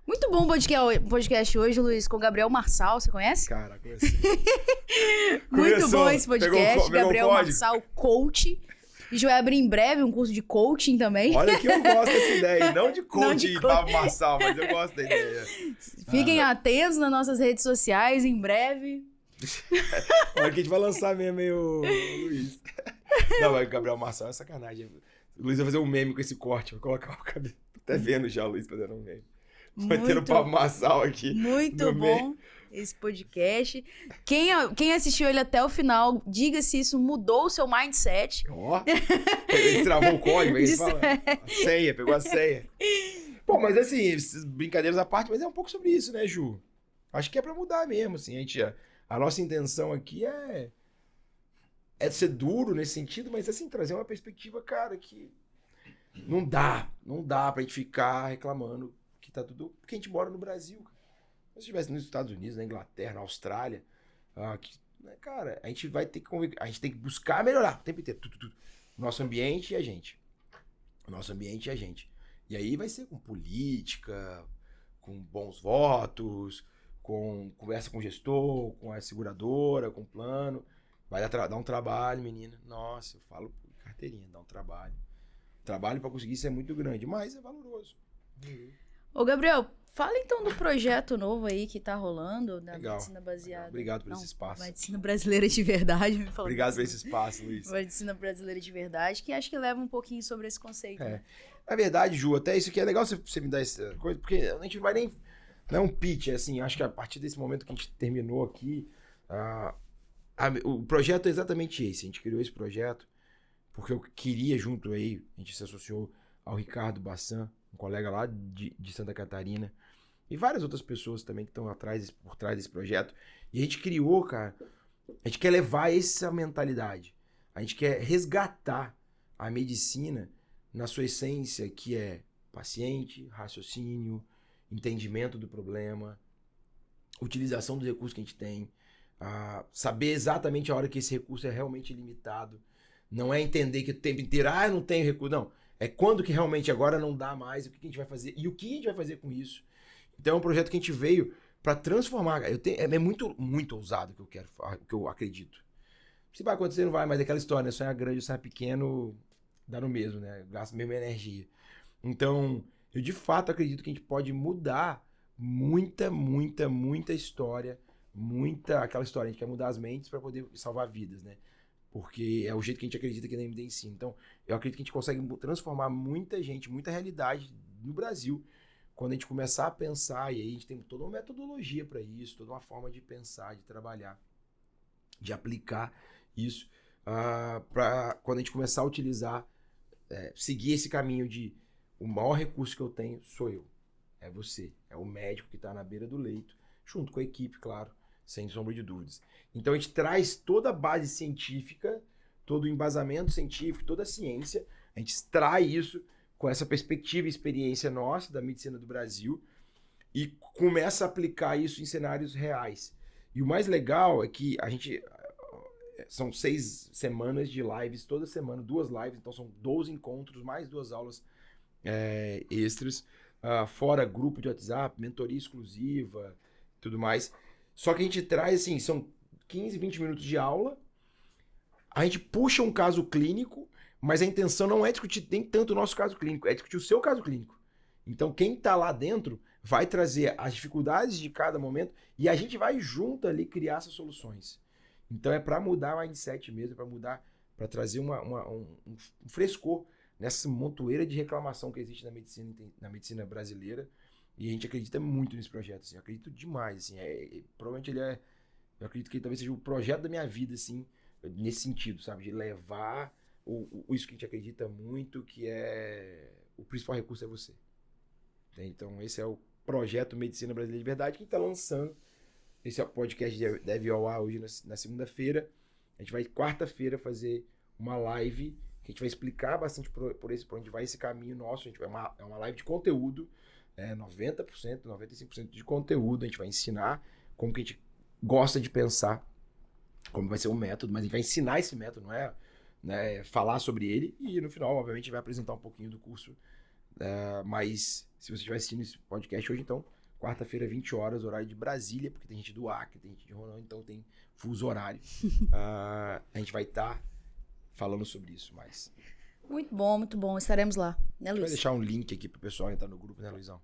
Muito bom o podcast hoje, Luiz, com o Gabriel Marçal, você conhece? Cara, conheci. Muito bom esse podcast, pegou Gabriel Marçal, coach. A gente vai abrir em breve um curso de coaching também. Olha que eu gosto dessa ideia, não de coaching Pablo Marçal, mas eu gosto da ideia. Fiquem atentos nas nossas redes sociais, em breve. Olha que a gente vai lançar mesmo, aí, o Luiz. Não, mas o Gabriel Marçal é sacanagem. O Luiz vai fazer um meme com esse corte, vai colocar o cabelo. Tô até vendo já o Luiz fazendo um meme. Vai ter o Pablo Marçal aqui. Muito bom esse podcast. Quem assistiu ele até o final, diga se isso mudou o seu mindset. Ele travou o código, aí ele fala. A senha, pegou a senha. Pô, mas assim, brincadeiras à parte, mas é um pouco sobre isso, né, Ju? Acho que é pra mudar mesmo, assim. A nossa intenção aqui é ser duro nesse sentido, mas assim, trazer uma perspectiva, cara, que não dá pra gente ficar reclamando que tá tudo... Porque a gente mora no Brasil, cara. Se estivesse nos Estados Unidos, na Inglaterra, na Austrália, cara, a gente vai ter que conviver, a gente tem que buscar melhorar o tempo inteiro. Nosso ambiente e a gente. Nosso ambiente e a gente. E aí vai ser com política, com bons votos, com conversa com o gestor, com a seguradora, com o plano. Vai dar um trabalho, menina. Nossa, eu falo por carteirinha, dá um trabalho. O trabalho para conseguir isso é muito grande, mas é valoroso. Ô, Gabriel, fala então do projeto novo aí que tá rolando, da medicina baseada. Obrigado por esse espaço. Medicina brasileira de verdade. Obrigado por esse espaço, Luiz. Medicina brasileira de verdade, que acho que leva um pouquinho sobre esse conceito. Né? Na verdade, Ju, até isso aqui é legal você me dar essa coisa, porque a gente não vai nem... Não é um pitch, é assim, acho que a partir desse momento que a gente terminou aqui, o projeto é exatamente esse. A gente criou esse projeto porque eu queria junto aí, a gente se associou ao Ricardo Bassan, um colega lá de Santa Catarina, e várias outras pessoas também que estão por trás desse projeto. E a gente criou, cara, a gente quer levar essa mentalidade. A gente quer resgatar a medicina na sua essência, que é paciente, raciocínio, entendimento do problema, utilização dos recursos que a gente tem, saber exatamente a hora que esse recurso é realmente limitado. Não é entender que o tempo inteiro, eu não tenho recurso, não. É quando que realmente agora não dá mais, o que a gente vai fazer e o que a gente vai fazer com isso. Então é um projeto que a gente veio para transformar. É muito, muito ousado o que eu acredito. Se vai acontecer, não vai, mas é aquela história, né? Sonhar grande, sonhar pequeno, dá no mesmo, né? Gasta a mesma energia. Então, Eu, de fato, acredito que a gente pode mudar muita história, aquela história, a gente quer mudar as mentes para poder salvar vidas, né? Porque é o jeito que a gente acredita que a MD ensina. Então, eu acredito que a gente consegue transformar muita gente, muita realidade no Brasil, quando a gente começar a pensar, e aí a gente tem toda uma metodologia para isso, toda uma forma de pensar, de trabalhar, de aplicar isso, para quando a gente começar a utilizar, seguir esse caminho de o maior recurso que eu tenho sou eu, é você, é o médico que está na beira do leito, junto com a equipe, claro, sem sombra de dúvidas. Então a gente traz toda a base científica, todo o embasamento científico, toda a ciência, a gente extrai isso com essa perspectiva e experiência nossa da medicina do Brasil e começa a aplicar isso em cenários reais. E o mais legal é que a gente... São 6 semanas de lives, toda semana, 2 lives, então são 12 encontros, mais 2 aulas extras, fora grupo de WhatsApp, mentoria exclusiva, tudo mais. Só que a gente traz, assim, são 15, 20 minutos de aula, a gente puxa um caso clínico, mas a intenção não é discutir nem tanto o nosso caso clínico, é discutir o seu caso clínico. Então quem está lá dentro vai trazer as dificuldades de cada momento e a gente vai junto ali criar essas soluções. Então é para mudar o mindset mesmo, para mudar, para trazer um frescor nessa montoeira de reclamação que existe na medicina brasileira. E a gente acredita muito nesse projeto, assim, eu acredito demais, assim, provavelmente eu acredito que ele talvez seja o projeto da minha vida, assim, nesse sentido, sabe, de levar isso que a gente acredita muito, que é o principal recurso é você. Então esse é o projeto Medicina Brasileira de Verdade, que está lançando. Esse podcast deve ir ao ar hoje na segunda-feira. A gente vai quarta-feira fazer uma live que a gente vai explicar bastante por onde vai esse caminho nosso. É uma live de conteúdo, 90%, 95% de conteúdo. A gente vai ensinar como que a gente gosta de pensar, como vai ser o método, mas a gente vai ensinar esse método, não é falar sobre ele. E no final, obviamente, a gente vai apresentar um pouquinho do curso. Mas se você estiver assistindo esse podcast hoje, então, quarta-feira, 20 horas, horário de Brasília, porque tem gente do Acre, tem gente de Rondônia, então tem fuso horário. A gente vai estar falando sobre isso mais. Muito bom. Estaremos lá, né, Luiz? A gente vai deixar um link aqui pro pessoal entrar no grupo, né, Luizão?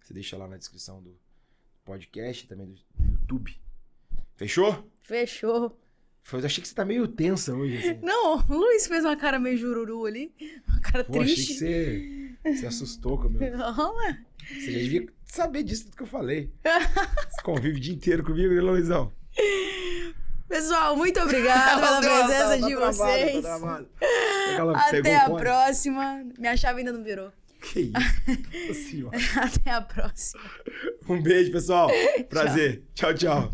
Você deixa lá na descrição do podcast, também do YouTube. Fechou? Fechou. Eu achei que você tá meio tensa hoje, assim. Não, o Luiz fez uma cara meio jururu ali, uma cara triste. Achei que você assustou com o meu... Você já devia saber disso tudo que eu falei. Você convive o dia inteiro comigo, né, Luizão? Pessoal, muito obrigada pela presença de vocês. Até a próxima. Minha chave ainda não virou. Que isso? Até a próxima. Um beijo, pessoal. Prazer. Tchau, tchau.